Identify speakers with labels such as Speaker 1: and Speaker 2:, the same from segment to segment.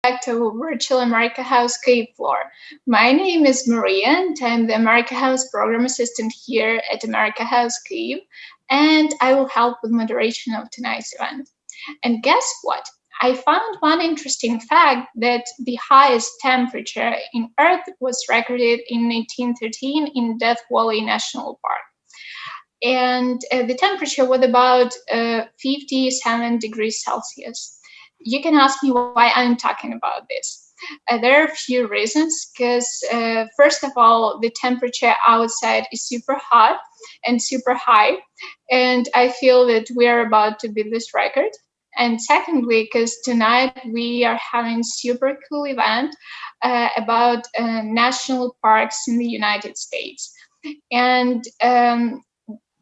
Speaker 1: back to Virtual America House Cave Floor. My name is Maria, and I'm the America House Program Assistant here at America House Cave, and I will help with moderation of tonight's event. And guess what? I found one interesting fact that the highest temperature in Earth was recorded in 1913 in Death Valley National Park. And the temperature was about 57 degrees Celsius. You can ask me why I'm talking about this. There are a few reasons, because first of all, the temperature outside is super hot and super high, and I feel that we are about to beat this record. And secondly, because tonight we are having super cool event about national parks in the United States. And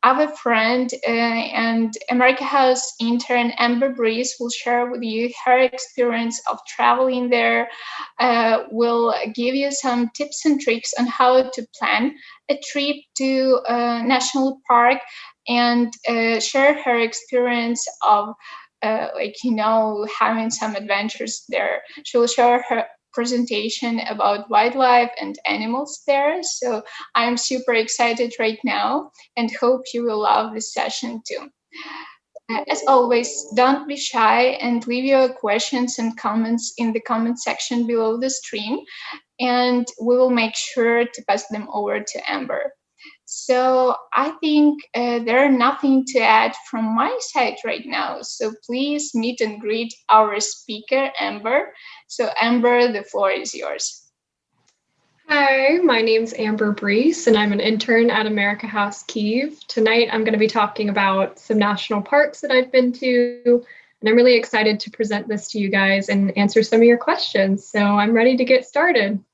Speaker 1: our friend and America House intern Amber Breese will share with you her experience of traveling there, will give you some tips and tricks on how to plan a trip to a national park, and share her experience of having some adventures there. She will share her presentation about wildlife and animals there. So I'm super excited right now and hope you will love this session too. As always, don't be shy and leave your questions and comments in the comment section below the stream, and we will make sure to pass them over to Amber. So I think there are nothing to add from my side right now. So please meet and greet our speaker, Amber. So Amber, the floor is yours.
Speaker 2: Hi, my name's Amber Breese, and I'm an intern at America House Kyiv. Tonight, I'm going to be talking about some national parks that I've been to, and I'm really excited to present this to you guys and answer some of your questions. So I'm ready to get started.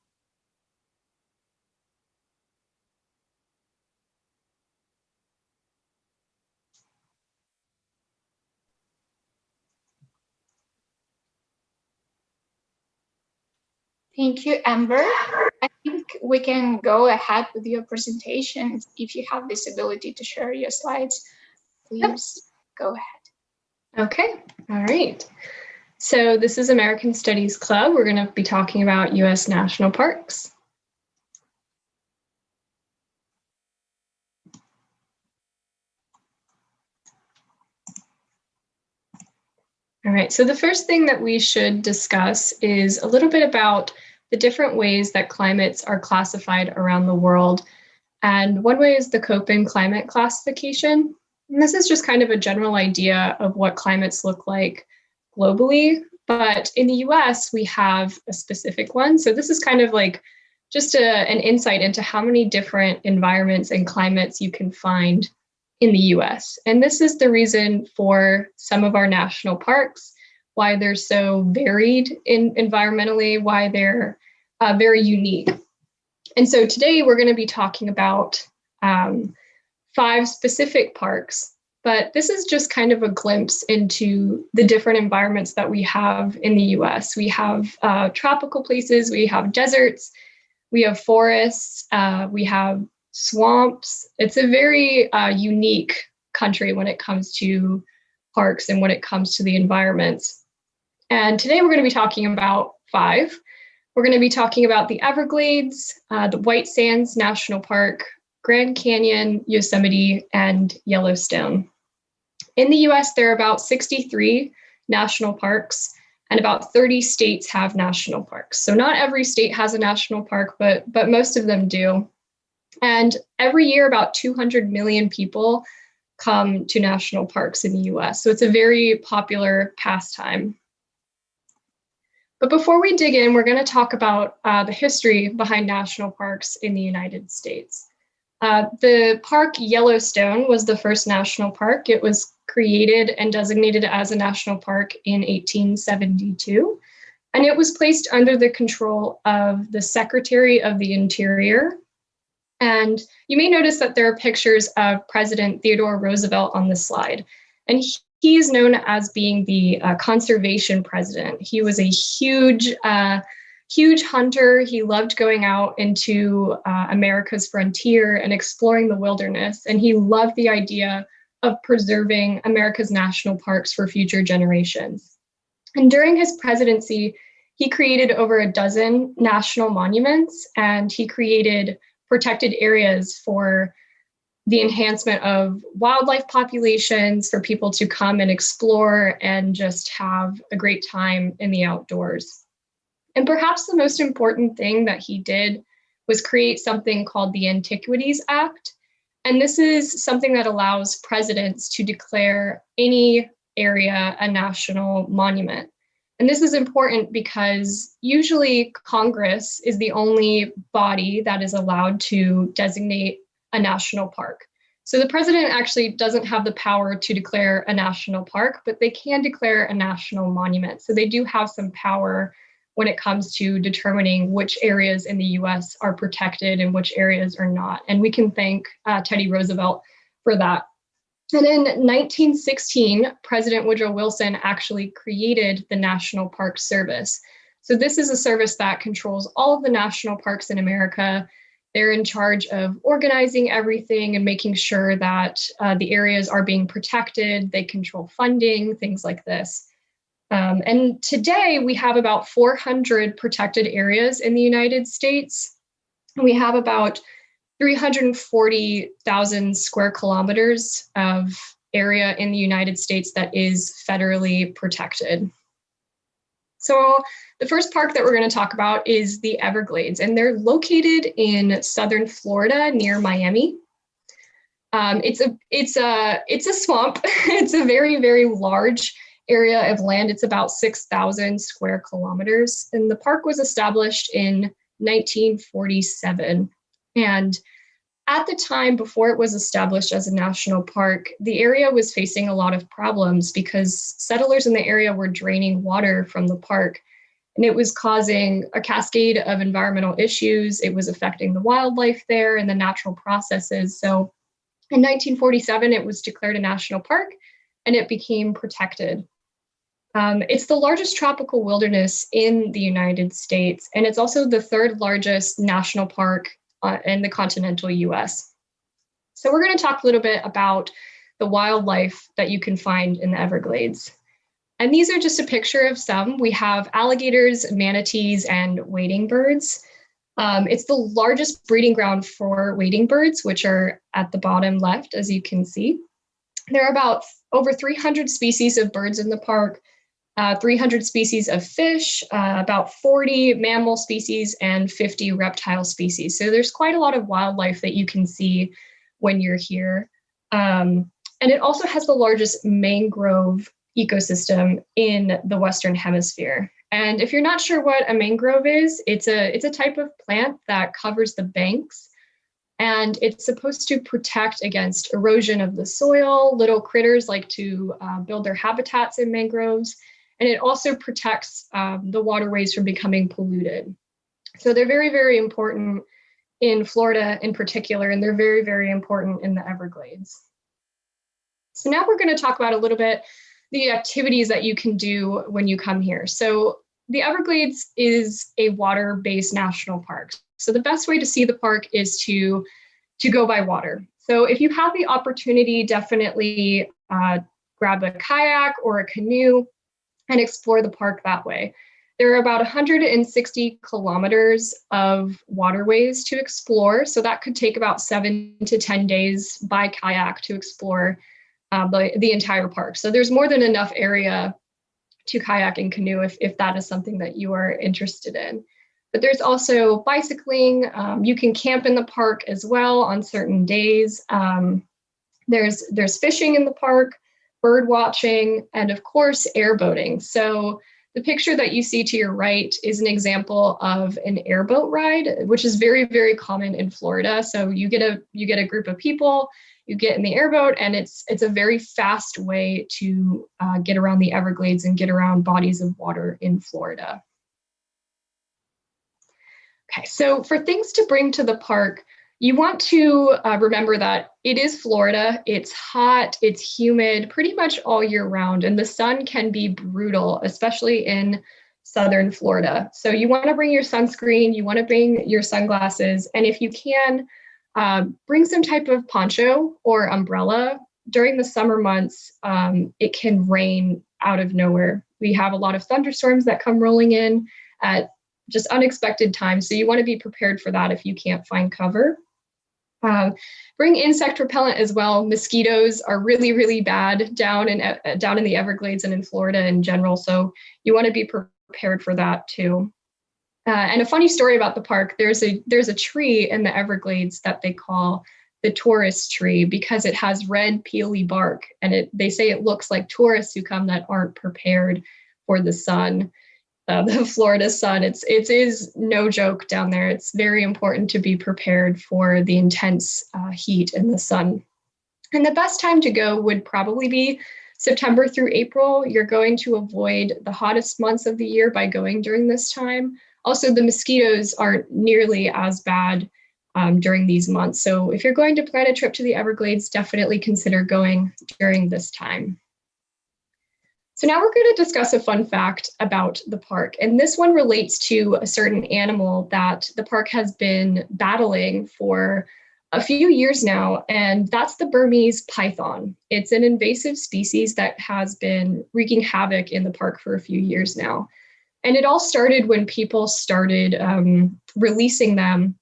Speaker 1: Thank you, Amber. I think we can go ahead with your presentation. If you have this ability to share your slides, please go ahead.
Speaker 2: Okay, all right. So this is American Studies Club. We're going to be talking about U.S. national parks. All right, so the first thing that we should discuss is a little bit about the different ways that climates are classified around the world. And one way is the Köppen climate classification. And this is just kind of a general idea of what climates look like globally. But in the US, we have a specific one. So this is kind of like just an insight into how many different environments and climates you can find in the US. And this is the reason for some of our national parks, why they're so varied environmentally, why they're very unique. And so today we're going to be talking about 5 specific parks, but this is just kind of a glimpse into the different environments that we have in the US. We have tropical places, we have deserts, we have forests, we have swamps. It's a very unique country when it comes to parks and when it comes to the environments. And today we're going to be talking about 5. We're going to be talking about the Everglades, the White Sands National Park, Grand Canyon, Yosemite, and Yellowstone. In the US, there are about 63 national parks, and about 30 states have national parks. So not every state has a national park, but most of them do. And every year, about 200 million people come to national parks in the US. So it's a very popular pastime. But before we dig in, we're going to talk about the history behind national parks in the United States. The park Yellowstone was the first national park. It was created and designated as a national park in 1872. And it was placed under the control of the Secretary of the Interior. And you may notice that there are pictures of President Theodore Roosevelt on this slide. And he is known as being the conservation president. He was a huge hunter. He loved going out into America's frontier and exploring the wilderness. And he loved the idea of preserving America's national parks for future generations. And during his presidency, He created over a dozen national monuments, and he created protected areas for the enhancement of wildlife populations, for people to come and explore and just have a great time in the outdoors. And perhaps the most important thing that he did was create something called the Antiquities Act. And this is something that allows presidents to declare any area a national monument. And this is important because usually Congress is the only body that is allowed to designate a national park. So the president actually doesn't have the power to declare a national park, but they can declare a national monument. So they do have some power when it comes to determining which areas in the US are protected and which areas are not. And we can thank Teddy Roosevelt for that. And in 1916, President Woodrow Wilson actually created the National Park Service. So this is a service that controls all of the national parks in America. They're in charge of organizing everything and making sure that the areas are being protected. They control funding, things like this. And today we have about 400 protected areas in the United States. We have about 340,000 square kilometers of area in the United States that is federally protected. So the first park that we're going to talk about is the Everglades, and they're located in southern Florida near Miami. It's a swamp. It's a very, very large area of land. It's about 6,000 square kilometers, and the park was established in 1947. And at the time, before it was established as a national park, the area was facing a lot of problems because settlers in the area were draining water from the park, and it was causing a cascade of environmental issues. It was affecting the wildlife there and the natural processes. So in 1947, it was declared a national park, and it became protected. It's the largest tropical wilderness in the United States, and it's also the third largest national park in the continental US. So we're going to talk a little bit about the wildlife that you can find in the Everglades. And these are just a picture of some. We have alligators, manatees, and wading birds. It's the largest breeding ground for wading birds, which are at the bottom left, as you can see. There are about over 300 species of birds in the park, 300 species of fish, about 40 mammal species, and 50 reptile species. So there's quite a lot of wildlife that you can see when you're here. And it also has the largest mangrove ecosystem in the Western Hemisphere. And if you're not sure what a mangrove is, it's a type of plant that covers the banks, and it's supposed to protect against erosion of the soil. Little critters like to build their habitats in mangroves. And it also protects the waterways from becoming polluted. So they're very, very important in Florida in particular, and they're very, very important in the Everglades. So now we're going to talk about a little bit the activities that you can do when you come here. So the Everglades is a water-based national park. So the best way to see the park is to go by water. So if you have the opportunity, definitely grab a kayak or a canoe and explore the park that way. There are about 160 kilometers of waterways to explore. So that could take about 7 to 10 days by kayak to explore the entire park. So there's more than enough area to kayak and canoe if that is something that you are interested in. But there's also bicycling. You can camp in the park as well on certain days. There's fishing in the park, bird watching, and of course, airboating. So the picture that you see to your right is an example of an airboat ride, which is very, very common in Florida. So you get a group of people, you get in the airboat, and it's a very fast way to get around the Everglades and get around bodies of water in Florida. Okay, so for things to bring to the park, you want to remember that it is Florida. It's hot, it's humid pretty much all year round, and the sun can be brutal, especially in southern Florida. So you want to bring your sunscreen, you want to bring your sunglasses, and if you can, bring some type of poncho or umbrella. During the summer months, it can rain out of nowhere. We have a lot of thunderstorms that come rolling in, at just unexpected times. So you want to be prepared for that if you can't find cover. Bring insect repellent as well. Mosquitoes are really, really bad down in the Everglades and in Florida in general. So you want to be prepared for that too. And a funny story about the park, there's a tree in the Everglades that they call the tourist tree because it has red peely bark, and they say it looks like tourists who come that aren't prepared for the sun. The Florida sun, it is no joke down there. It's very important to be prepared for the intense heat in the sun. And the best time to go would probably be September through April. You're going to avoid the hottest months of the year by going during this time. Also, the mosquitoes aren't nearly as bad during these months. So if you're going to plan a trip to the Everglades, definitely consider going during this time. So now we're going to discuss a fun fact about the park. And this one relates to a certain animal that the park has been battling for a few years now, and that's the Burmese python. It's an invasive species that has been wreaking havoc in the park for a few years now. And it all started when people started releasing them.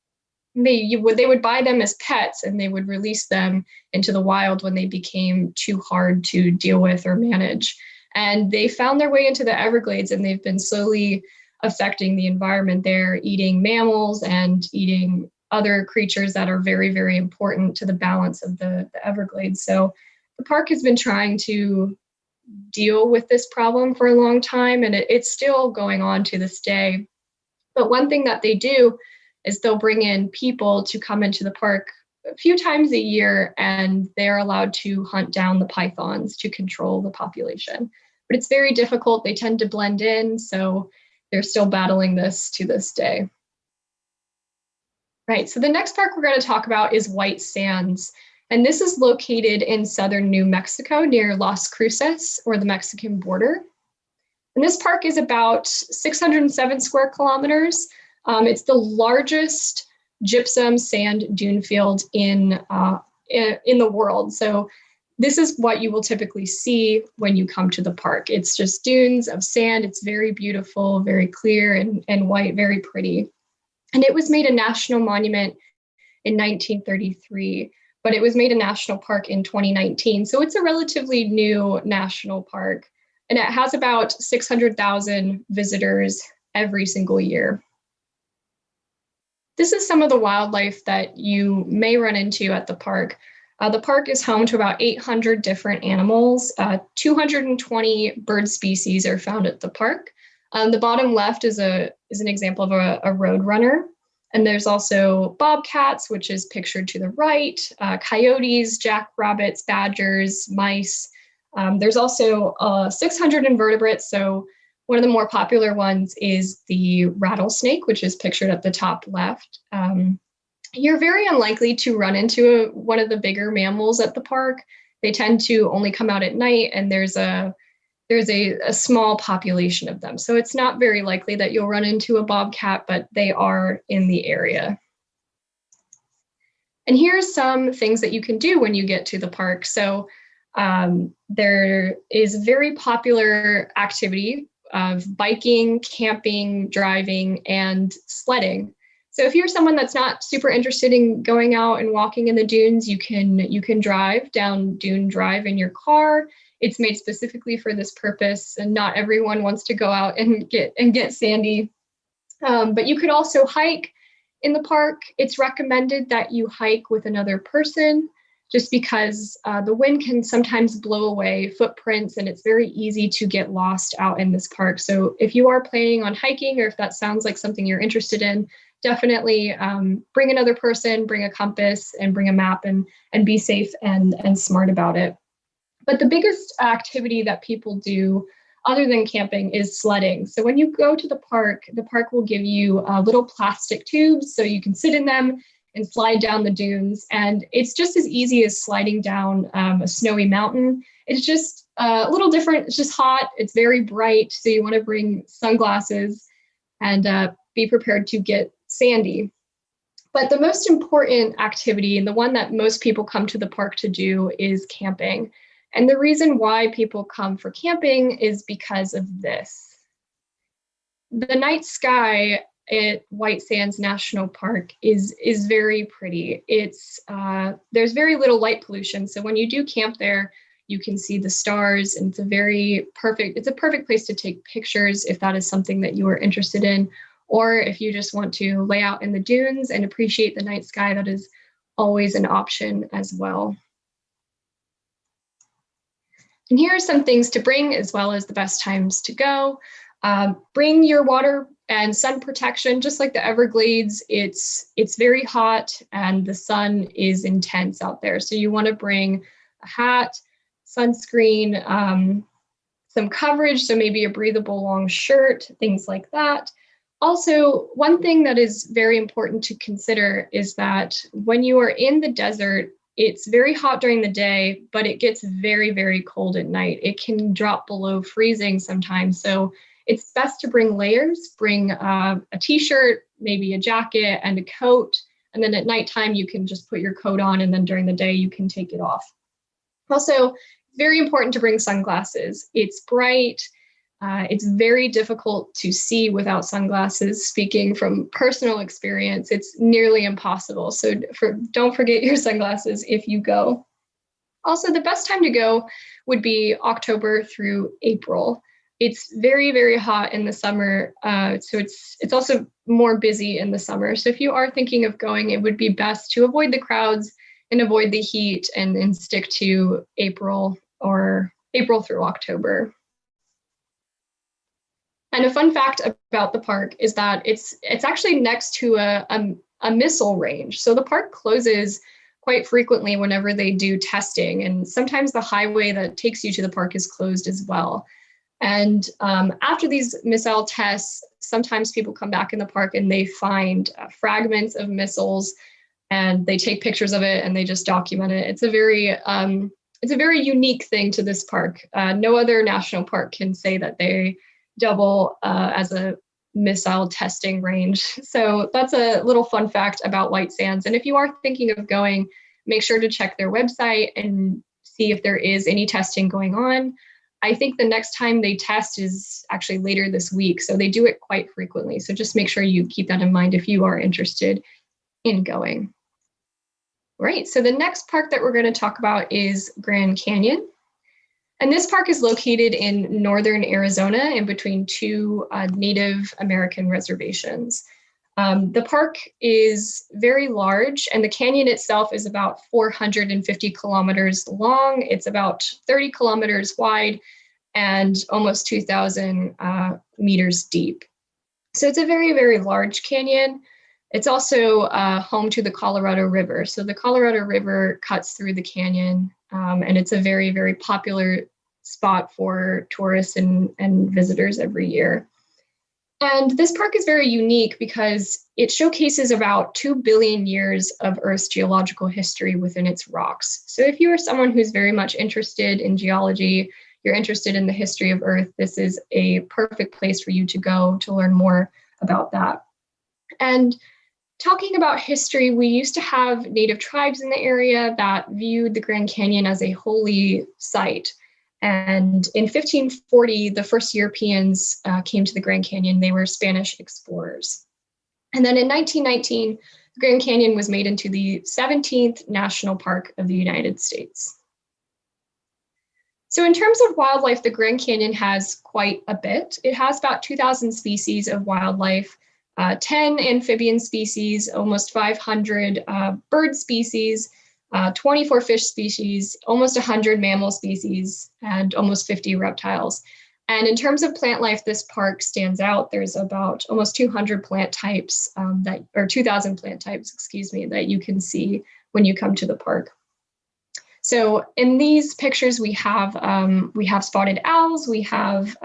Speaker 2: They would buy them as pets, and they would release them into the wild when they became too hard to deal with or manage. And they found their way into the Everglades, and they've been slowly affecting the environment there, eating mammals and eating other creatures that are very, very important to the balance of the Everglades. So the park has been trying to deal with this problem for a long time, and it's still going on to this day. But one thing that they do is they'll bring in people to come into the park a few times a year, and they're allowed to hunt down the pythons to control the population. But it's very difficult. They tend to blend in, so they're still battling this to this day. Right, so the next park we're going to talk about is White Sands. And this is located in southern New Mexico near Las Cruces, or the Mexican border. And this park is about 607 square kilometers. It's the largest gypsum sand dune field in the world. So this is what you will typically see when you come to the park. It's just dunes of sand. It's very beautiful, very clear and white, very pretty. And it was made a national monument in 1933, but it was made a national park in 2019. So it's a relatively new national park, and it has about 600,000 visitors every single year. This is some of the wildlife that you may run into at the park. The park is home to about 800 different animals. 220 bird species are found at the park. The bottom left is an example of a roadrunner. And there's also bobcats, which is pictured to the right, coyotes, jackrabbits, badgers, mice. There's also 600 invertebrates. So one of the more popular ones is the rattlesnake, which is pictured at the top left. You're very unlikely to run into one of the bigger mammals at the park. They tend to only come out at night, and there's a small population of them. So it's not very likely that you'll run into a bobcat, but they are in the area. And here's some things that you can do when you get to the park. So there is very popular activity of biking, camping, driving, and sledding. So if you're someone that's not super interested in going out and walking in the dunes, you can drive down Dune Drive in your car. It's made specifically for this purpose, and not everyone wants to go out and get sandy. But you could also hike in the park. It's recommended that you hike with another person, just because the wind can sometimes blow away footprints, and it's very easy to get lost out in this park. So if you are planning on hiking, or if that sounds like something you're interested in, definitely bring another person, bring a compass, and bring a map, and be safe and smart about it. But the biggest activity that people do other than camping is sledding. So when you go to the park will give you little plastic tubes so you can sit in them and slide down the dunes. And it's just as easy as sliding down a snowy mountain. It's just a little different. It's just hot. It's very bright. So you want to bring sunglasses and be prepared to get sandy. But the most important activity, and the one that most people come to the park to do, is camping. And the reason why people come for camping is because of this. the night sky at White Sands National Park is very pretty. It's there's very little light pollution, so when you do camp there, you can see the stars, and it's a perfect place to take pictures if that is something that you are interested in, or if you just want to lay out in the dunes and appreciate the night sky, that is always an option as well. And here are some things to bring, as well as the best times to go. Bring your water and sun protection. Just like the Everglades, it's very hot and the sun is intense out there. So you want to bring a hat, sunscreen, some coverage, so maybe a breathable long shirt, things like that. Also, one thing that is very important to consider is that when you are in the desert, it's very hot during the day, but it gets very, very cold at night. It can drop below freezing sometimes. So it's best to bring layers, bring a t-shirt, maybe a jacket and a coat. And then at nighttime, you can just put your coat on, and then during the day, you can take it off. Also, very important to bring sunglasses. It's bright. It's very difficult to see without sunglasses. Speaking from personal experience, it's nearly impossible. So don't forget your sunglasses if you go. Also, the best time to go would be October through April. It's very, very hot in the summer, so it's also more busy in the summer. So if you are thinking of going, it would be best to avoid the crowds and avoid the heat, and stick to April through October. And a fun fact about the park is that it's actually next to a missile range. So the park closes quite frequently whenever they do testing, and sometimes the highway that takes you to the park is closed as well. And after these missile tests, sometimes people come back in the park and they find fragments of missiles, and they take pictures of it and they just document it. It's a very unique thing to this park. No other national park can say that they double as a missile testing range. So that's a little fun fact about White Sands. And if you are thinking of going, make sure to check their website and see if there is any testing going on. I think the next time they test is actually later this week, so they do it quite frequently. So just make sure you keep that in mind if you are interested in going. Right, so the next park that we're going to talk about is Grand Canyon. And this park is located in northern Arizona in between two Native American reservations. The park is very large, and the canyon itself is about 450 kilometers long. It's about 30 kilometers wide and almost 2,000 meters deep. So it's a very, very large canyon. It's also home to the Colorado River. So the Colorado River cuts through the canyon, and it's a very, very popular spot for tourists and visitors every year. And this park is very unique because it showcases about 2 billion years of Earth's geological history within its rocks. So if you are someone who's very much interested in geology, you're interested in the history of Earth, this is a perfect place for you to go to learn more about that. And talking about history, we used to have native tribes in the area that viewed the Grand Canyon as a holy site. And in 1540, the first Europeans came to the Grand Canyon. They were Spanish explorers. And then in 1919, the Grand Canyon was made into the 17th National Park of the United States. So in terms of wildlife, the Grand Canyon has quite a bit. It has about 2,000 species of wildlife, 10 amphibian species, almost 500 bird species, 24 fish species, almost 100 mammal species, and almost 50 reptiles. And in terms of plant life, this park stands out. There's about almost 200 plant types, 2,000 plant types, that you can see when you come to the park. So in these pictures, we have spotted owls, we have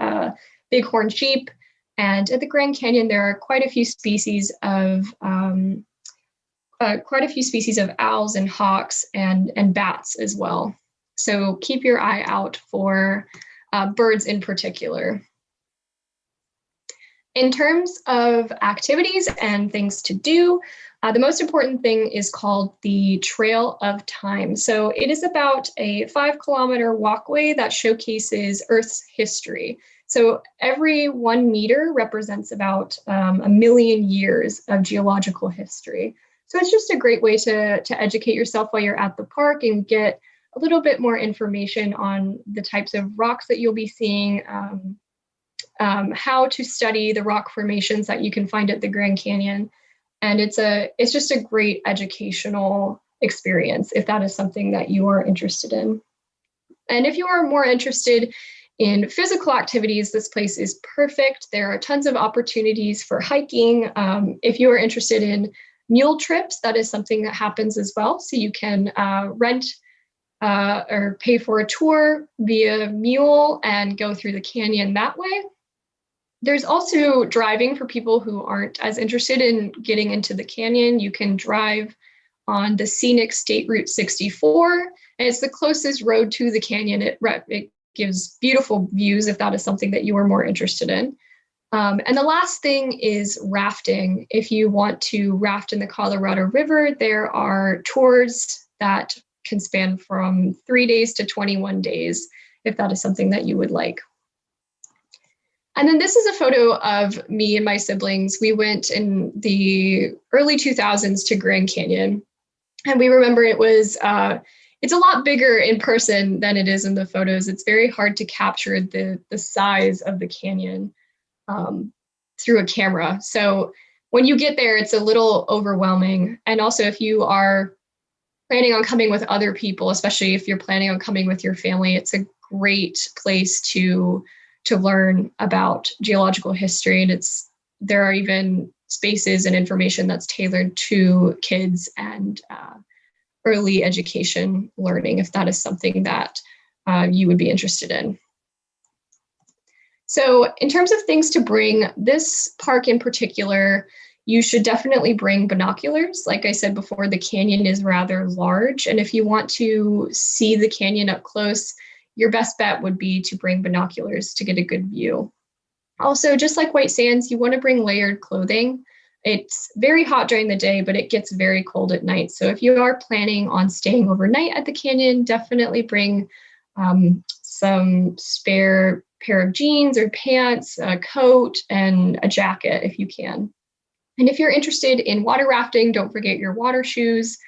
Speaker 2: bighorn sheep, and at the Grand Canyon, there are quite a few species of owls and hawks and bats as well. So keep your eye out for birds in particular. In terms of activities and things to do, the most important thing is called the Trail of Time. So it is about a 5-kilometer walkway that showcases Earth's history. So every 1 meter represents about a million years of geological history. So it's just a great way to educate yourself while you're at the park and get a little bit more information on the types of rocks that you'll be seeing, how to study the rock formations that you can find at the Grand Canyon. And it's just a great educational experience if that is something that you are interested in. And if you are more interested in physical activities, this place is perfect. There are tons of opportunities for hiking. If you are interested in mule trips, that is something that happens as well. So you can rent or pay for a tour via mule and go through the canyon that way. There's also driving for people who aren't as interested in getting into the canyon. You can drive on the scenic State Route 64, and it's the closest road to the canyon. It gives beautiful views if that is something that you are more interested in. And the last thing is rafting. If you want to raft in the Colorado River, there are tours that can span from 3 days to 21 days, if that is something that you would like. And then this is a photo of me and my siblings. We went in the early 2000s to Grand Canyon. And we remember it's a lot bigger in person than it is in the photos. It's very hard to capture the size of the canyon through a camera. So when you get there, it's a little overwhelming. And also if you are planning on coming with other people, especially if you're planning on coming with your family, it's a great place to learn about geological history. And there are even spaces and information that's tailored to kids and early education learning, if that is something that you would be interested in. So in terms of things to bring, this park in particular, you should definitely bring binoculars. Like I said before, the canyon is rather large. And if you want to see the canyon up close, your best bet would be to bring binoculars to get a good view. Also, just like White Sands, you want to bring layered clothing. It's very hot during the day, but it gets very cold at night. So if you are planning on staying overnight at the canyon, definitely bring some spare pair of jeans or pants, a coat, and a jacket if you can. And if you're interested in water rafting, don't forget your water shoes.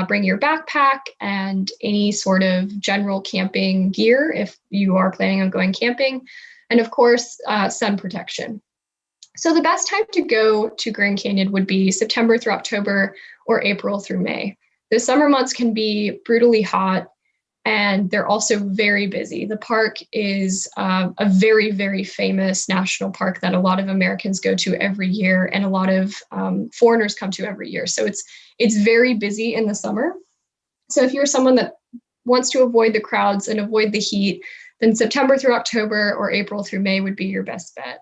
Speaker 2: Bring your backpack and any sort of general camping gear if you are planning on going camping. And of course, sun protection. So the best time to go to Grand Canyon would be September through October or April through May. The summer months can be brutally hot and they're also very busy. The park is a very, very famous national park that a lot of Americans go to every year and a lot of foreigners come to every year. So it's very busy in the summer. So if you're someone that wants to avoid the crowds and avoid the heat, then September through October or April through May would be your best bet.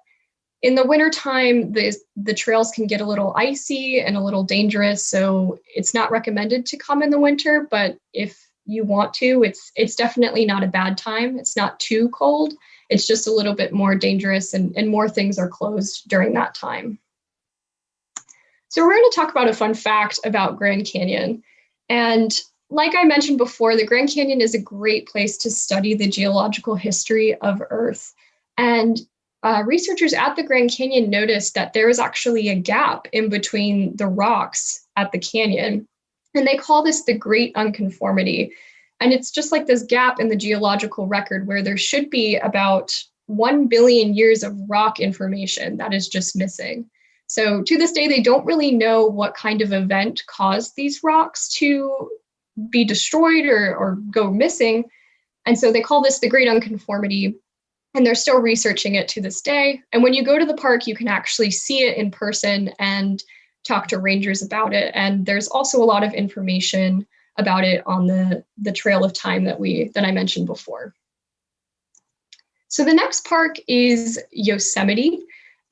Speaker 2: In the wintertime, the trails can get a little icy and a little dangerous, so it's not recommended to come in the winter, but if you want to, it's definitely not a bad time. It's not too cold. It's just a little bit more dangerous and more things are closed during that time. So we're going to talk about a fun fact about Grand Canyon. And like I mentioned before, the Grand Canyon is a great place to study the geological history of Earth. And researchers at the Grand Canyon noticed that there is actually a gap in between the rocks at the canyon. And they call this the Great Unconformity. And it's just like this gap in the geological record where there should be about 1 billion years of rock information that is just missing. So to this day, they don't really know what kind of event caused these rocks to be destroyed or go missing. And so they call this the Great Unconformity. And they're still researching it to this day. And when you go to the park, you can actually see it in person and talk to rangers about it. And there's also a lot of information about it on the Trail of Time that I mentioned before. So the next park is Yosemite.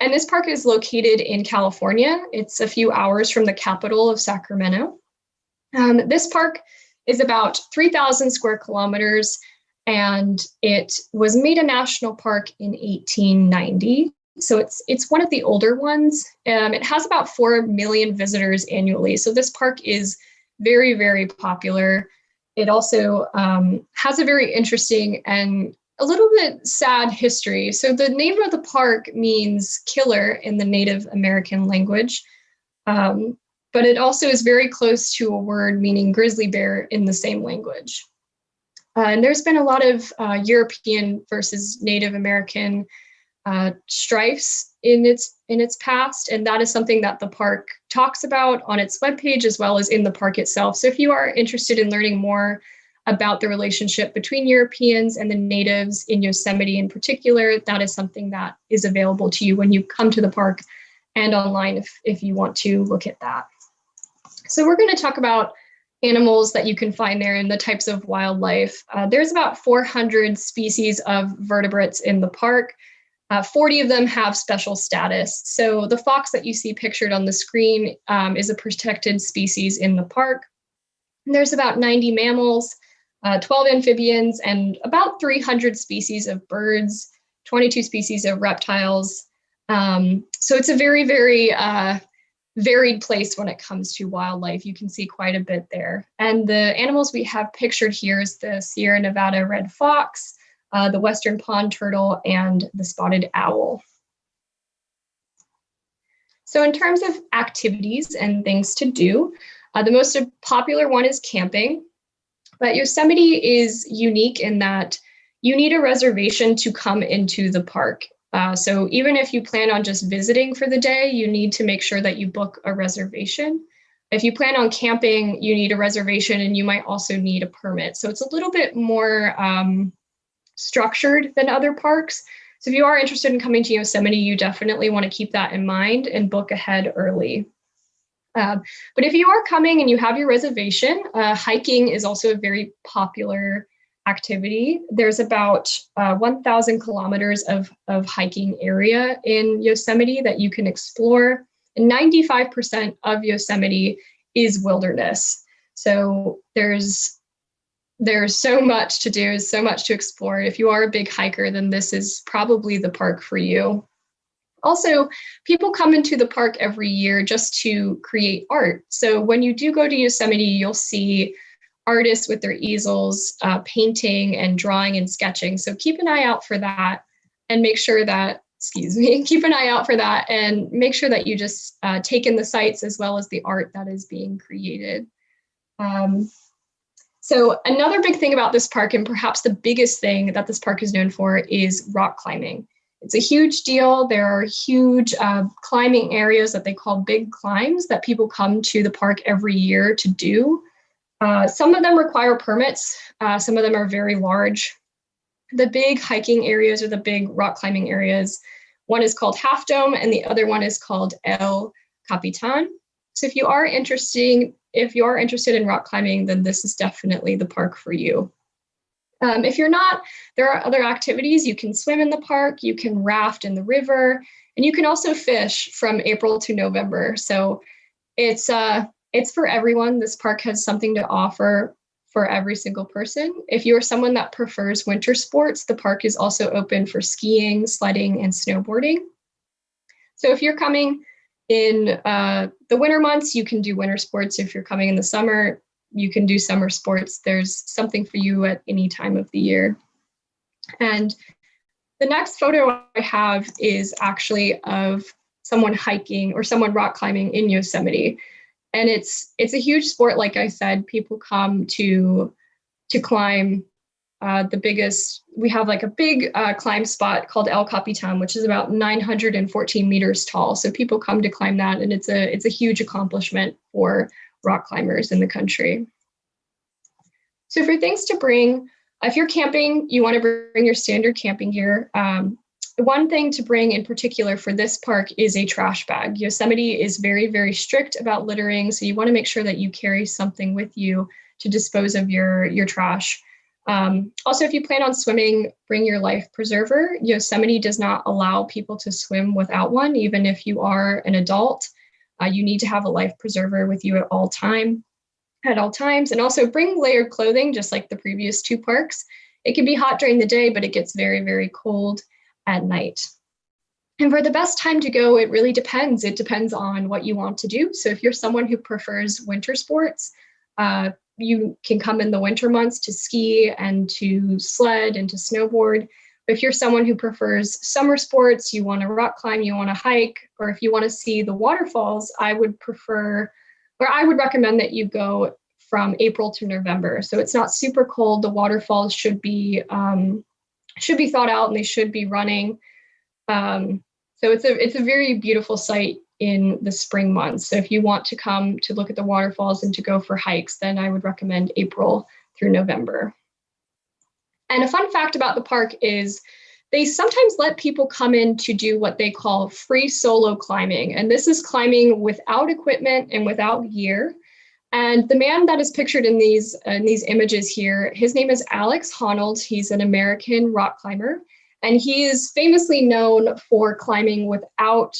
Speaker 2: And this park is located in California. It's a few hours from the capital of Sacramento. This park is about 3,000 square kilometers, and it was made a national park in 1890. So it's one of the older ones. It has about 4 million visitors annually. So this park is very, very popular. It also has a very interesting and a little bit sad history. So the name of the park means killer in the Native American language, but it also is very close to a word meaning grizzly bear in the same language. And there's been a lot of European versus Native American strifes in its past, and that is something that the park talks about on its webpage as well as in the park itself. So if you are interested in learning more about the relationship between Europeans and the natives in Yosemite in particular, that is something that is available to you when you come to the park and online if you want to look at that. So we're going to talk about animals that you can find there and the types of wildlife. There's about 400 species of vertebrates in the park. 40 of them have special status. So the fox that you see pictured on the screen is a protected species in the park. And there's about 90 mammals, 12 amphibians, and about 300 species of birds, 22 species of reptiles. So it's a very, very varied place when it comes to wildlife. You can see quite a bit there. And the animals we have pictured here is the Sierra Nevada red fox, the western pond turtle, and the spotted owl. So in terms of activities and things to do, the most popular one is camping. But Yosemite is unique in that you need a reservation to come into the park. So even if you plan on just visiting for the day, you need to make sure that you book a reservation. If you plan on camping, you need a reservation, and you might also need a permit. So it's a little bit more structured than other parks. So if you are interested in coming to Yosemite, you definitely want to keep that in mind and book ahead early. But if you are coming and you have your reservation, hiking is also a very popular activity. There's about 1,000 kilometers of hiking area in Yosemite that you can explore. And 95% of Yosemite is wilderness. So there's so much to do, so much to explore. If you are a big hiker, then this is probably the park for you. Also, people come into the park every year just to create art. So when you do go to Yosemite, you'll see artists with their easels painting and drawing and sketching. So keep an eye out for that and make sure that, keep an eye out for that and make sure that you just take in the sights as well as the art that is being created. So another big thing about this park, and perhaps the biggest thing that this park is known for, is rock climbing. It's a huge deal. There are huge climbing areas that they call big climbs that people come to the park every year to do. Some of them require permits. Some of them are very large. The big hiking areas or the big rock climbing areas, one is called Half Dome and the other one is called El Capitan. So if you are interested in rock climbing, then this is definitely the park for you. If you're not, there are other activities. You can swim in the park, you can raft in the river, and you can also fish from April to November. So it's for everyone. This park has something to offer for every single person. If you're someone that prefers winter sports, the park is also open for skiing, sledding, and snowboarding. So if you're coming in the winter months, you can do winter sports. If you're coming in the summer, you can do summer sports. There's something for you at any time of the year. And the next photo I have is actually of someone hiking or someone rock climbing in Yosemite. And it's a huge sport. Like I said, people come to climb the biggest. We have like a big climb spot called El Capitan, which is about 914 meters tall. So people come to climb that, and it's a huge accomplishment for rock climbers in the country. So for things to bring, if you're camping, you want to bring your standard camping gear. One thing to bring in particular for this park is a trash bag. Yosemite is very, very strict about littering, so you want to make sure that you carry something with you to dispose of your trash. Also, if you plan on swimming, bring your life preserver. Yosemite does not allow people to swim without one, even if you are an adult. You need to have a life preserver with you at all times. And also bring layered clothing, just like the previous two parks. It can be hot during the day, but it gets very, very cold at night. And for the best time to go, it really depends. It depends on what you want to do. So if you're someone who prefers winter sports, You can come in the winter months to ski and to sled and to snowboard. But if you're someone who prefers summer sports, you want to rock climb, you want to hike, or if you want to see the waterfalls, I would recommend that you go from April to November. So it's not super cold. The waterfalls should be thawed out and they should be running. So it's a very beautiful site in the spring months. So if you want to come to look at the waterfalls and to go for hikes, then I would recommend April through November. And a fun fact about the park is they sometimes let people come in to do what they call free solo climbing. And this is climbing without equipment and without gear. And the man that is pictured in these images here, his name is Alex Honnold. He's an American rock climber. And he is famously known for climbing without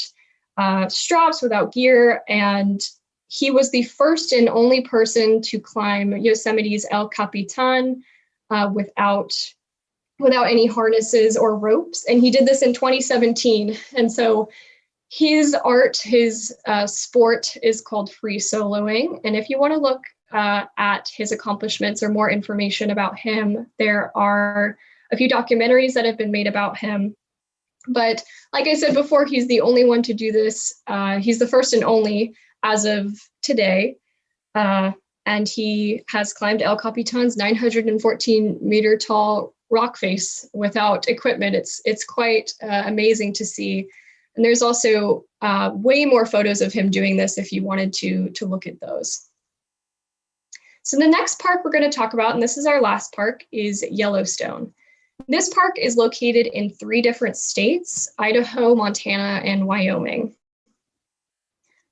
Speaker 2: straps, without gear. And he was the first and only person to climb Yosemite's El Capitan without any harnesses or ropes. And he did this in 2017. And so his art, his sport is called free soloing. And if you want to look at his accomplishments or more information about him, there are a few documentaries that have been made about him. But like I said before, he's the only one to do this. He's the first and only as of today. And he has climbed El Capitan's 914 meter tall rock face without equipment. It's quite amazing to see. And there's also way more photos of him doing this if you wanted to look at those. So the next park we're going to talk about, and this is our last park, is Yellowstone. This park is located in 3 different states, Idaho, Montana, and Wyoming.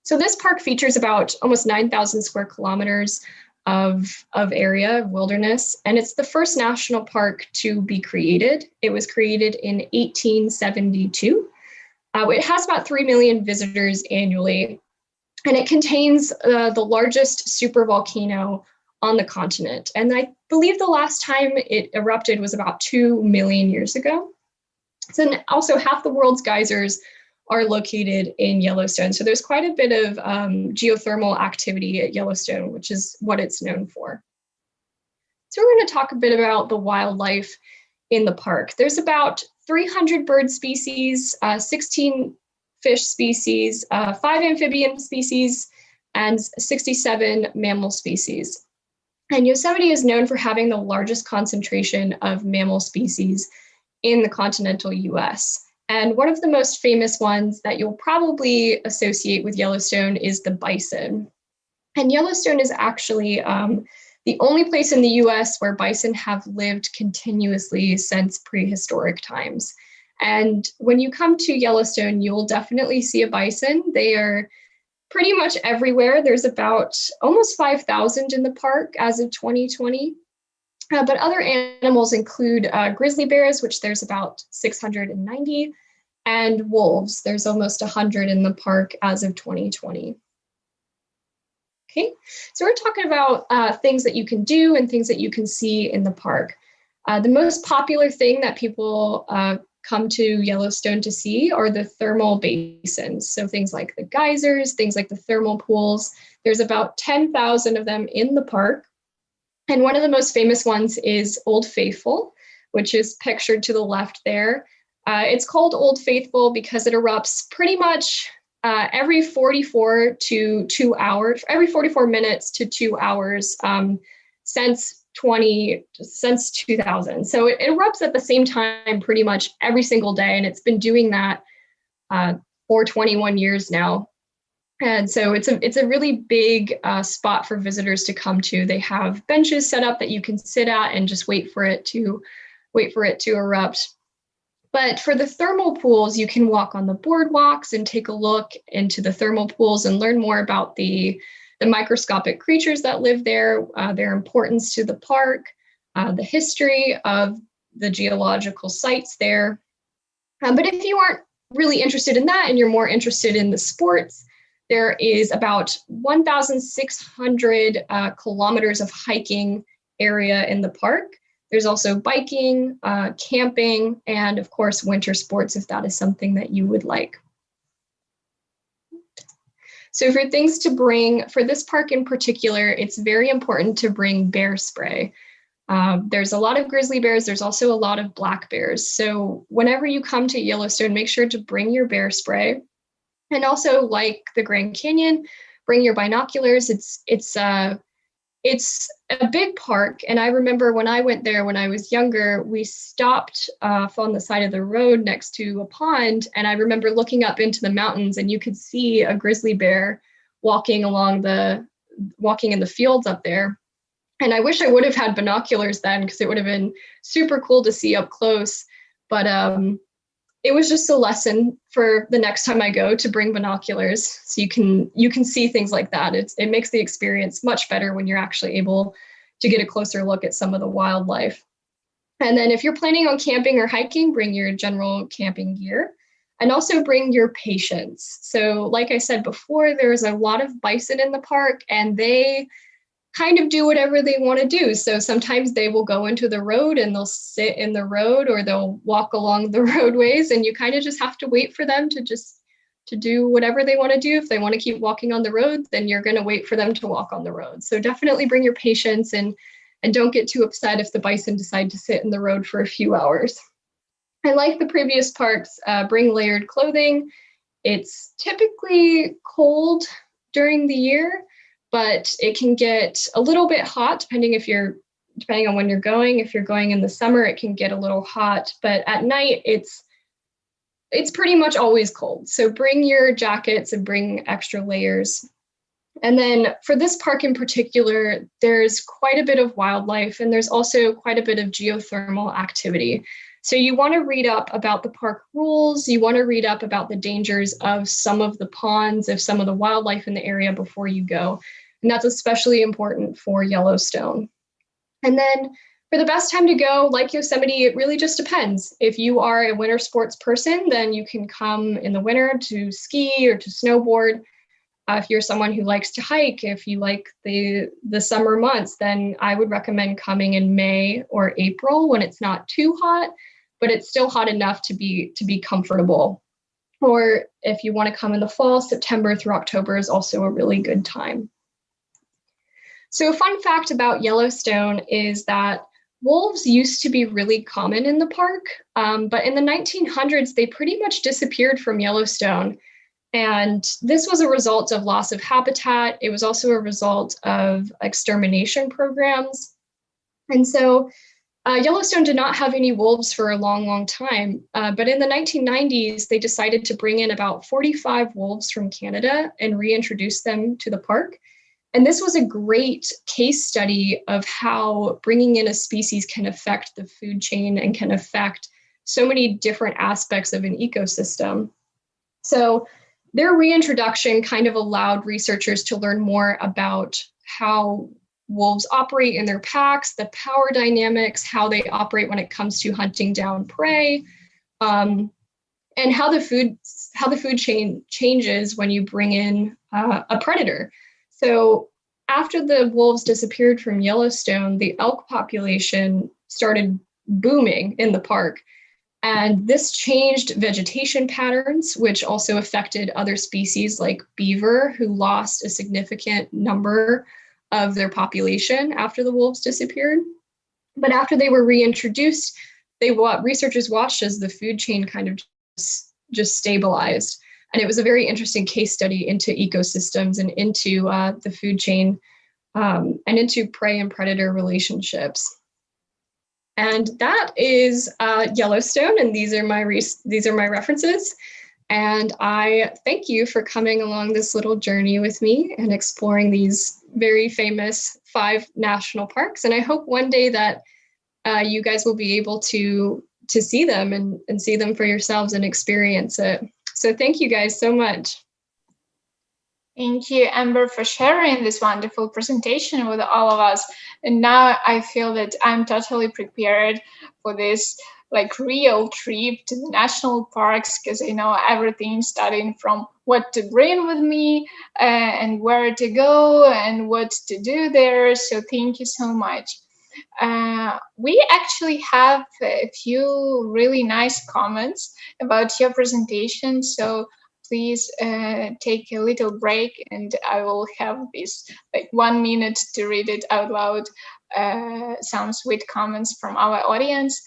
Speaker 2: So this park features about almost 9,000 square kilometers of area, of wilderness, and it's the first national park to be created. It was created in 1872. It has about 3 million visitors annually, and it contains the largest supervolcano on the continent. And I believe the last time it erupted was about 2 million years ago. So also half the world's geysers are located in Yellowstone. So there's quite a bit of geothermal activity at Yellowstone, which is what it's known for. So we're going to talk a bit about the wildlife in the park. There's about 300 bird species, 16 fish species, 5 amphibian species, and 67 mammal species. And Yosemite is known for having the largest concentration of mammal species in the continental US. And one of the most famous ones that you'll probably associate with Yellowstone is the bison. And Yellowstone is actually the only place in the US where bison have lived continuously since prehistoric times. And when you come to Yellowstone, you'll definitely see a bison. They are pretty much everywhere. There's about almost 5,000 in the park as of 2020. But other animals include grizzly bears, which there's about 690, and wolves. There's almost 100 in the park as of 2020. Okay, so we're talking about things that you can do and things that you can see in the park. The most popular thing that people come to Yellowstone to see are the thermal basins. So things like the geysers, things like the thermal pools. There's about 10,000 of them in the park. And one of the most famous ones is Old Faithful, which is pictured to the left there. It's called Old Faithful because it erupts pretty much every 44 minutes to 2 hours since 2000. So it erupts at the same time pretty much every single day, and it's been doing that for 21 years now. And so it's a really big spot for visitors to come to. They have benches set up that you can sit at and just wait for it to erupt. But for the thermal pools, you can walk on the boardwalks and take a look into the thermal pools and learn more about the microscopic creatures that live there, their importance to the park, the history of the geological sites there. But if you aren't really interested in that and you're more interested in the sports, there is about 1,600 kilometers of hiking area in the park. There's also biking, camping, and of course, winter sports if that is something that you would like. So for things to bring, for this park in particular, it's very important to bring bear spray. There's a lot of grizzly bears. There's also a lot of black bears. So whenever you come to Yellowstone, make sure to bring your bear spray. And also, like the Grand Canyon, bring your binoculars. It's a big park, and I remember when I went there when I was younger, we stopped off on the side of the road next to a pond, and I remember looking up into the mountains, and you could see a grizzly bear walking in the fields up there. And I wish I would have had binoculars then, because it would have been super cool to see up close. But it was just a lesson for the next time I go to bring binoculars, so you can see things like that. It makes the experience much better when you're actually able to get a closer look at some of the wildlife. And then if you're planning on camping or hiking, bring your general camping gear, and also bring your patience. So like I said before, there's a lot of bison in the park, and they kind of do whatever they want to do. So sometimes they will go into the road and they'll sit in the road, or they'll walk along the roadways, and you kind of just have to wait for them to do whatever they want to do. If they want to keep walking on the road, then you're going to wait for them to walk on the road. So definitely bring your patience, and don't get too upset if the bison decide to sit in the road for a few hours. And like the previous parks, bring layered clothing. It's typically cold during the year, but it can get a little bit hot depending on when you're going. If you're going in the summer, it can get a little hot, but at night it's pretty much always cold. So bring your jackets and bring extra layers. And then for this park in particular, there's quite a bit of wildlife, and there's also quite a bit of geothermal activity. So you want to read up about the park rules. You want to read up about the dangers of some of the ponds, of some of the wildlife in the area before you go. And that's especially important for Yellowstone. And then for the best time to go, like Yosemite, it really just depends. If you are a winter sports person, then you can come in the winter to ski or to snowboard. If you're someone who likes to hike, if you like the summer months, then I would recommend coming in May or April when it's not too hot, but it's still hot enough to be comfortable. Or if you want to come in the fall, September through October is also a really good time. So a fun fact about Yellowstone is that wolves used to be really common in the park, but in the 1900s, they pretty much disappeared from Yellowstone. And this was a result of loss of habitat. It was also a result of extermination programs. And so Yellowstone did not have any wolves for a long, long time. But in the 1990s, they decided to bring in about 45 wolves from Canada and reintroduce them to the park. And this was a great case study of how bringing in a species can affect the food chain and can affect so many different aspects of an ecosystem. So their reintroduction kind of allowed researchers to learn more about how wolves operate in their packs, the power dynamics, how they operate when it comes to hunting down prey, and how the food chain changes when you bring in a predator. So after the wolves disappeared from Yellowstone, the elk population started booming in the park. And this changed vegetation patterns, which also affected other species like beaver, who lost a significant number of their population after the wolves disappeared. But after they were reintroduced, researchers watched as the food chain kind of just stabilized. And it was a very interesting case study into ecosystems and into the food chain and into prey and predator relationships. And that is Yellowstone, and these are my references. And I thank you for coming along this little journey with me and exploring these very famous 5 national parks. And I hope one day that you guys will be able to see them and see them for yourselves and experience it. So thank you guys so much.
Speaker 1: Thank you, Amber, for sharing this wonderful presentation with all of us. And now I feel that I'm totally prepared for this real trip to the national parks, because I know everything, starting from what to bring with me and where to go and what to do there. So thank you so much. We actually have a few really nice comments about your presentation. So please take a little break, and I will have this like 1 minute to read it out loud. Some sweet comments from our audience.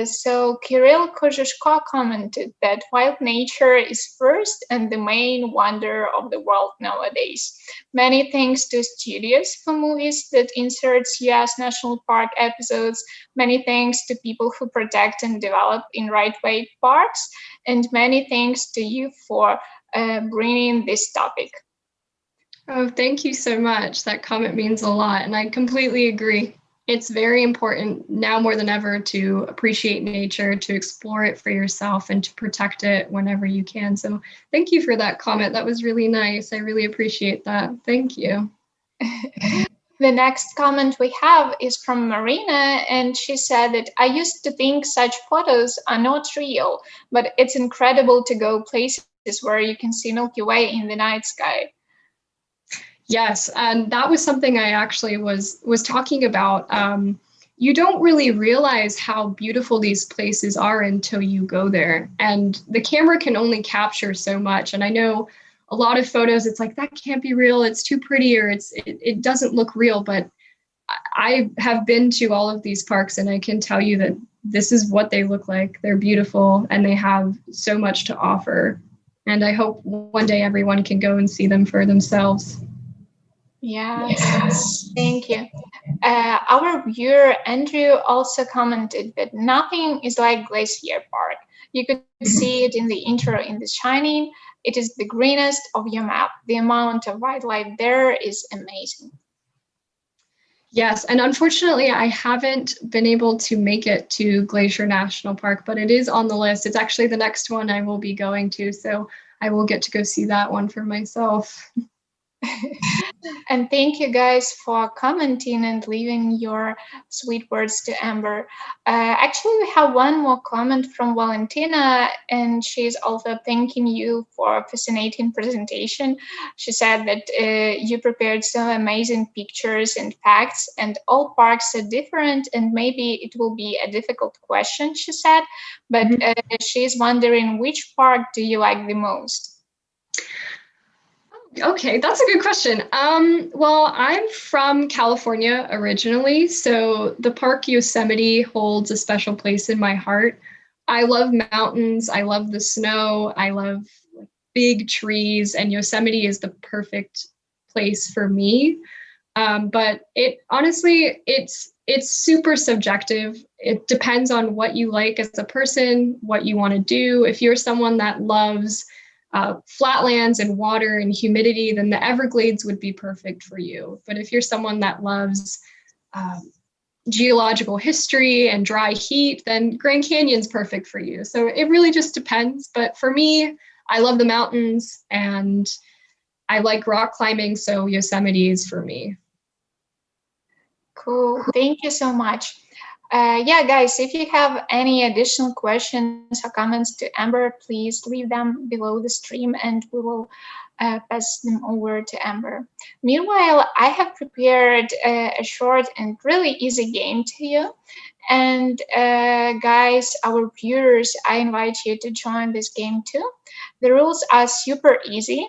Speaker 1: So Kirill Kozhishko commented that wild nature is first and the main wonder of the world nowadays. Many thanks to studios for movies that inserts U.S. national park episodes. Many thanks to people who protect and develop in right way parks, and many thanks to you for bringing this topic.
Speaker 2: Oh, thank you so much. That comment means a lot, and I completely agree. It's very important now more than ever to appreciate nature, to explore it for yourself, and to protect it whenever you can. So thank you for that comment. That was really nice. I really appreciate that. Thank you.
Speaker 1: The next comment we have is from Marina, and she said that I used to think such photos are not real, but it's incredible to go places where you can see Milky Way in the night sky.
Speaker 2: Yes, and that was something I actually was talking about. You don't really realize how beautiful these places are until you go there, and the camera can only capture so much. And I know a lot of photos, it's like that can't be real. It's too pretty, or it doesn't look real. But I have been to all of these parks, and I can tell you that this is what they look like. They're beautiful, and they have so much to offer. And I hope one day everyone can go and see them for themselves.
Speaker 1: Yes, thank you. Our viewer Andrew also commented that nothing is like Glacier Park. You could see it in the intro in The Shining. It is the greenest of your map. The amount of wildlife there is amazing.
Speaker 2: Yes, and unfortunately, I haven't been able to make it to Glacier National Park, but it is on the list. It's actually the next one I will be going to, so I will get to go see that one for myself.
Speaker 1: And thank you guys for commenting and leaving your sweet words to Amber. Actually, we have one more comment from Valentina, and she's also thanking you for a fascinating presentation. She said that you prepared some amazing pictures and facts, and all parks are different, and maybe it will be a difficult question, she said, but she's wondering which park do you like the most?
Speaker 2: Okay, that's a good question. Well, I'm from California originally, so the park Yosemite holds a special place in my heart. I love mountains, I love the snow, I love big trees, and Yosemite is the perfect place for me. But it honestly, it's super subjective. It depends on what you like as a person, what you want to do. If you're someone that loves flatlands and water and humidity, then the Everglades would be perfect for you. But if you're someone that loves geological history and dry heat, then Grand Canyon's perfect for you. So it really just depends. But for me, I love the mountains and I like rock climbing, so Yosemite is for me.
Speaker 1: Cool. Thank you so much. Yeah, guys, if you have any additional questions or comments to Amber, please leave them below the stream and we will pass them over to Amber. Meanwhile, I have prepared a short and really easy game to you. And guys, our viewers, I invite you to join this game too. The rules are super easy,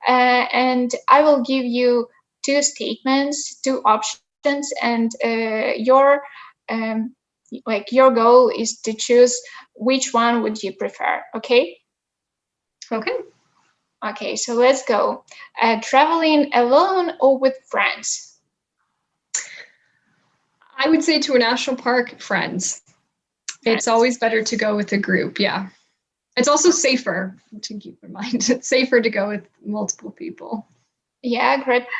Speaker 1: and I will give you two statements, two options, and your goal is to choose which one would you prefer. Okay. Okay, so let's go. Traveling alone or with friends?
Speaker 2: I would say to a national park, friends. It's always better to go with a group. Yeah. It's also safer, to keep in mind. It's safer to go with multiple people.
Speaker 1: Yeah,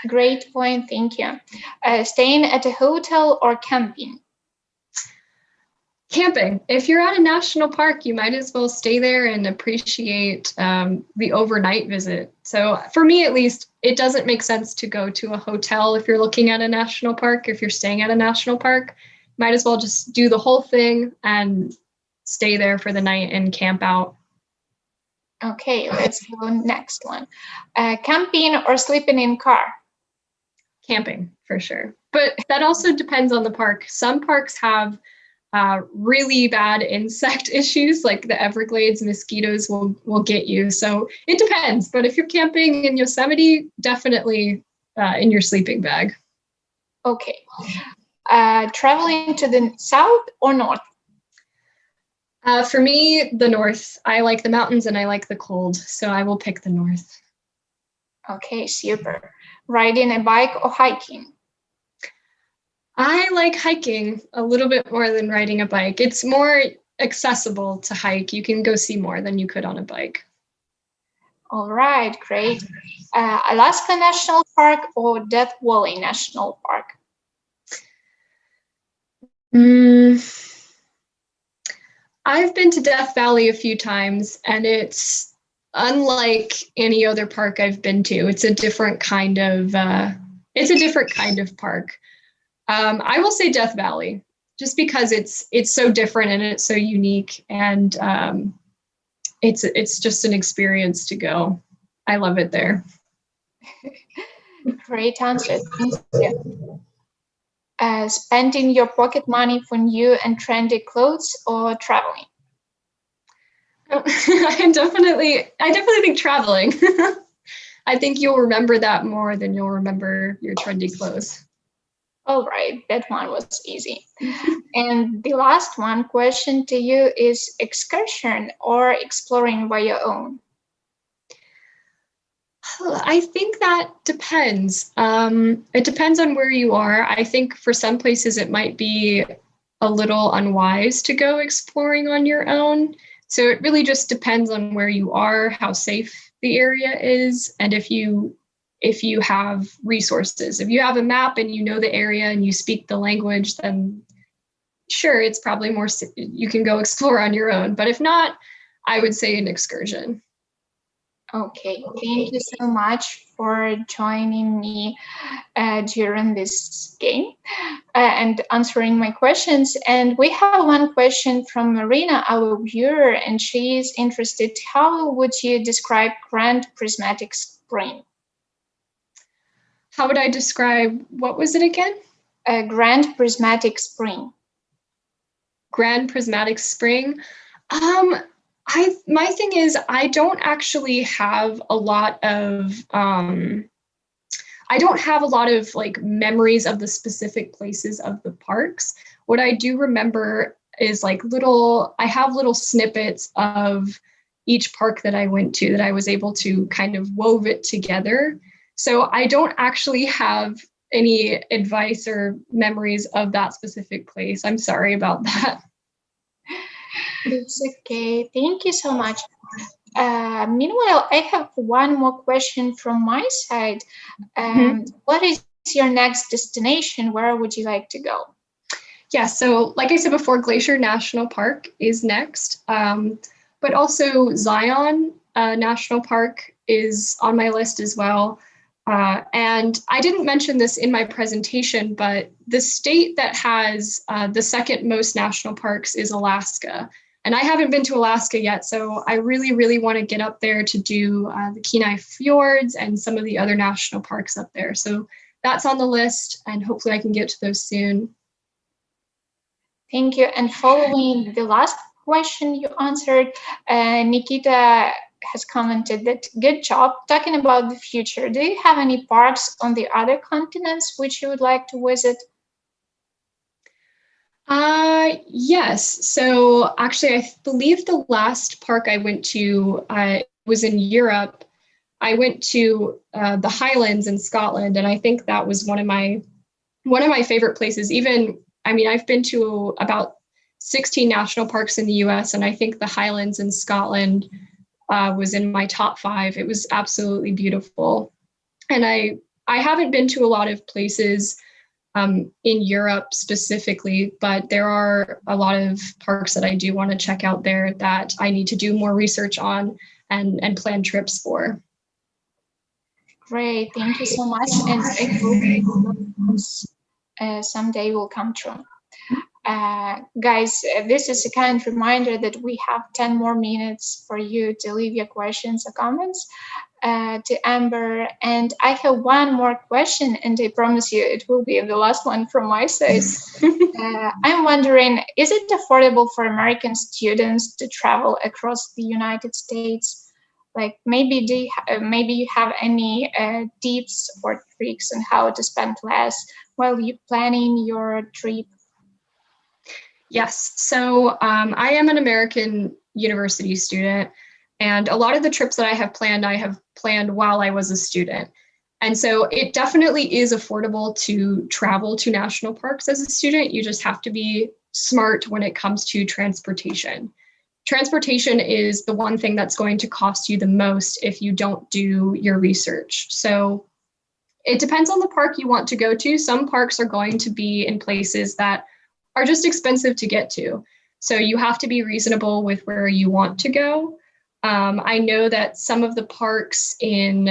Speaker 1: great point. Thank you. Staying at a hotel or camping?
Speaker 2: Camping. If you're at a national park, you might as well stay there and appreciate the overnight visit. So for me, at least, it doesn't make sense to go to a hotel if you're looking at a national park. If you're staying at a national park, might as well just do the whole thing and stay there for the night and camp out.
Speaker 1: Okay, let's go next one. Camping or sleeping in car?
Speaker 2: Camping, for sure. But that also depends on the park. Some parks have really bad insect issues like the Everglades. Mosquitoes will get you. So it depends. But if you're camping in Yosemite, definitely in your sleeping bag.
Speaker 1: Okay. Traveling to the south or north?
Speaker 2: For me, the north. I like the mountains and I like the cold, so I will pick the north.
Speaker 1: Okay, super. Riding a bike or hiking?
Speaker 2: I like hiking a little bit more than riding a bike. It's more accessible to hike. You can go see more than you could on a bike.
Speaker 1: All right, great. Alaska National Park or Death Valley National Park?
Speaker 2: I've been to Death Valley a few times, and it's unlike any other park I've been to. It's a different kind of park. I will say Death Valley, just because it's so different and it's so unique, and it's just an experience to go. I love it there.
Speaker 1: Great answer. Thank you. Spending your pocket money for new and trendy clothes or traveling?
Speaker 2: I definitely think traveling. I think you'll remember that more than you'll remember your trendy clothes.
Speaker 1: All right, that one was easy. And the last one question to you is excursion or exploring by your own?
Speaker 2: I think that depends. It depends on where you are. I think for some places it might be a little unwise to go exploring on your own. So it really just depends on where you are, how safe the area is, and if you have resources. If you have a map and you know the area and you speak the language, then sure, it's probably more you can go explore on your own. But if not, I would say an excursion.
Speaker 1: Okay, thank you so much for joining me during this game and answering my questions. And we have one question from Marina, our viewer, and she is interested. How would you describe Grand Prismatic Spring?
Speaker 2: How would I describe, what was it again?
Speaker 1: Grand Prismatic Spring.
Speaker 2: Grand Prismatic Spring. My thing is, I don't actually have a lot of like memories of the specific places of the parks. What I do remember is like I have little snippets of each park that I went to that I was able to kind of wove it together. So I don't actually have any advice or memories of that specific place. I'm sorry about that.
Speaker 1: It's okay. Thank you so much. Meanwhile, I have one more question from my side. What is your next destination? Where would you like to go?
Speaker 2: Yeah, so like I said before, Glacier National Park is next, but also Zion National Park is on my list as well. And I didn't mention this in my presentation, but the state that has the second most national parks is Alaska. And I haven't been to Alaska yet, so I really, really want to get up there to do the Kenai Fjords and some of the other national parks up there. So that's on the list, and hopefully I can get to those soon.
Speaker 1: Thank you. And following the last question you answered, Nikita has commented that good job talking about the future. Do you have any parks on the other continents which you would like to visit?
Speaker 2: Yes. So actually, I believe the last park I went to was in Europe. I went to the Highlands in Scotland, and I think that was one of my favorite places. I've been to about 16 national parks in the U.S., and I think the Highlands in Scotland was in my top 5. It was absolutely beautiful. And I haven't been to a lot of places in Europe specifically, but there are a lot of parks that I do want to check out there that I need to do more research on and plan trips for.
Speaker 1: Great, thank you so much. And I hope someday will come true. Guys, this is a kind reminder that we have 10 more minutes for you to leave your questions or comments. to Amber. And I have one more question, and I promise you it will be the last one from my side. I'm wondering, is it affordable for American students to travel across the United States? Like maybe maybe you have any tips or tricks on how to spend less while you planning your trip?
Speaker 2: Yes. So I am an American university student, and a lot of the trips that I have planned while I was a student. And so it definitely is affordable to travel to national parks as a student. You just have to be smart when it comes to transportation. Transportation is the one thing that's going to cost you the most if you don't do your research. So it depends on the park you want to go to. Some parks are going to be in places that are just expensive to get to. So you have to be reasonable with where you want to go. I know that some of the parks in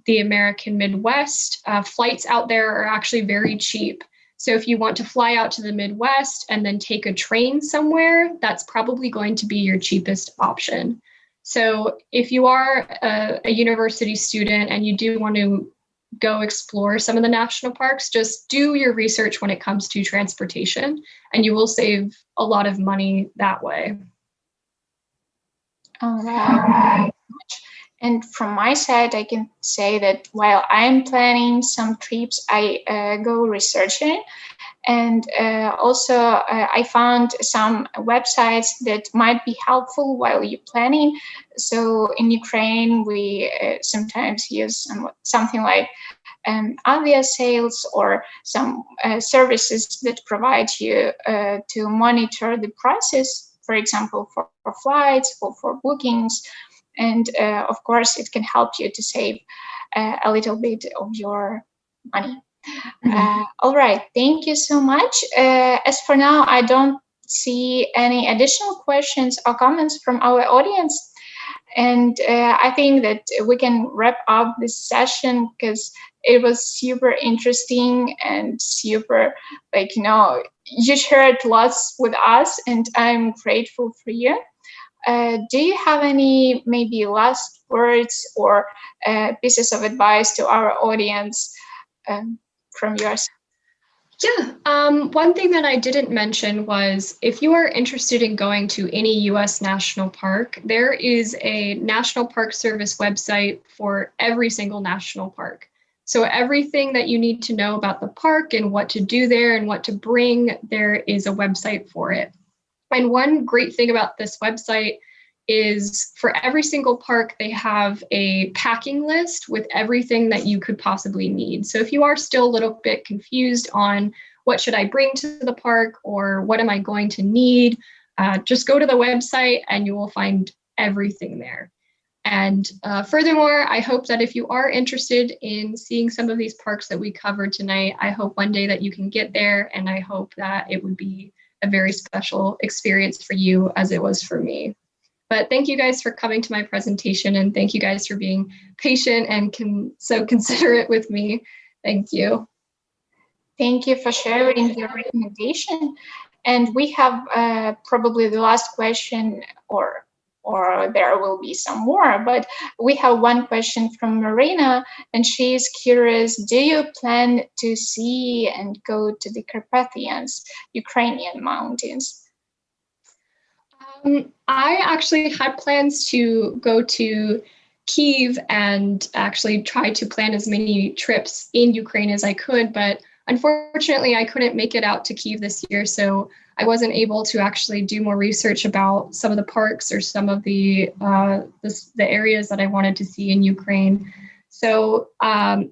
Speaker 2: the American Midwest, flights out there are actually very cheap. So if you want to fly out to the Midwest and then take a train somewhere, that's probably going to be your cheapest option. So if you are a university student and you do want to go explore some of the national parks, just do your research when it comes to transportation, and you will save a lot of money that way.
Speaker 1: All right. And from my side, I can say that while I'm planning some trips, I go researching. And also, I found some websites that might be helpful while you're planning. So in Ukraine, we sometimes use something like avia sales or some services that provide you to monitor the prices, for example, for flights or for bookings. And of course, it can help you to save a little bit of your money. All right, thank you so much. As for now, I don't see any additional questions or comments from our audience. And I think that we can wrap up this session because it was super interesting and super, like, you shared lots with us, and I'm grateful for you. Do you have any maybe last words or pieces of advice to our audience from yours?
Speaker 2: Yeah, one thing that I didn't mention was if you are interested in going to any US national park, there is a National Park Service website for every single national park. So everything that you need to know about the park and what to do there and what to bring, there is a website for it. And one great thing about this website is for every single park, they have a packing list with everything that you could possibly need. So if you are still a little bit confused on what should I bring to the park or what am I going to need, just go to the website and you will find everything there. And furthermore, I hope that if you are interested in seeing some of these parks that we covered tonight, I hope one day that you can get there, and I hope that it would be a very special experience for you as it was for me. But thank you guys for coming to my presentation, and thank you guys for being patient and so considerate with me. Thank you.
Speaker 1: Thank you for sharing your recommendation. And we have probably the last question, or there will be some more, but we have one question from Marina, and she is curious, do you plan to see and go to the Carpathians, Ukrainian mountains?
Speaker 2: I actually had plans to go to Kyiv and actually try to plan as many trips in Ukraine as I could, but unfortunately I couldn't make it out to Kyiv this year, so I wasn't able to actually do more research about some of the parks or some of the areas that I wanted to see in Ukraine. So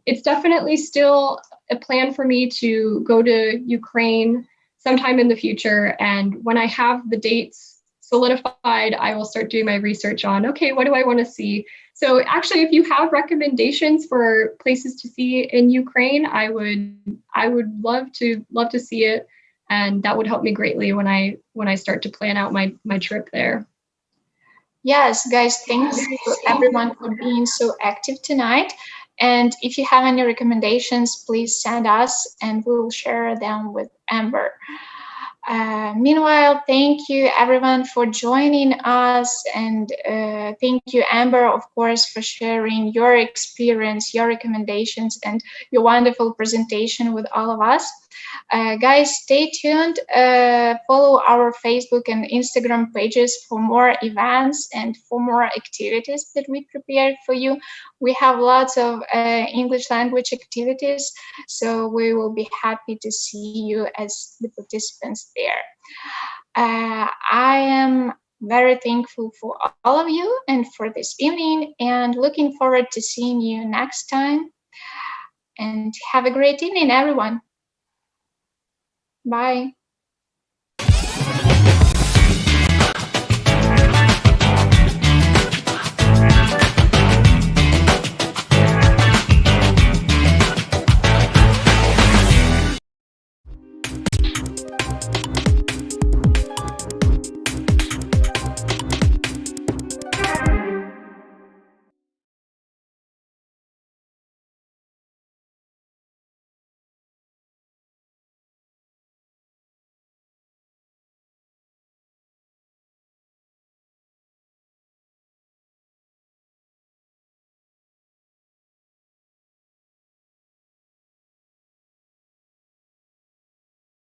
Speaker 2: it's definitely still a plan for me to go to Ukraine sometime in the future, and when I have the dates solidified, I will start doing my research on, okay, what do I want to see? So actually, if you have recommendations for places to see in Ukraine, I would love to see it, and that would help me greatly when I start to plan out my trip there.
Speaker 1: Yes, guys, thanks to everyone for being so active tonight. And if you have any recommendations, please send us and we'll share them with Amber. Meanwhile, thank you everyone for joining us, and thank you, Amber, of course, for sharing your experience, your recommendations, and your wonderful presentation with all of us. Guys, stay tuned. Follow our Facebook and Instagram pages for more events and for more activities that we prepared for you. We have lots of English language activities, so we will be happy to see you as the participants there. I am very thankful for all of you and for this evening, and looking forward to seeing you next time. And have a great evening, everyone. Bye.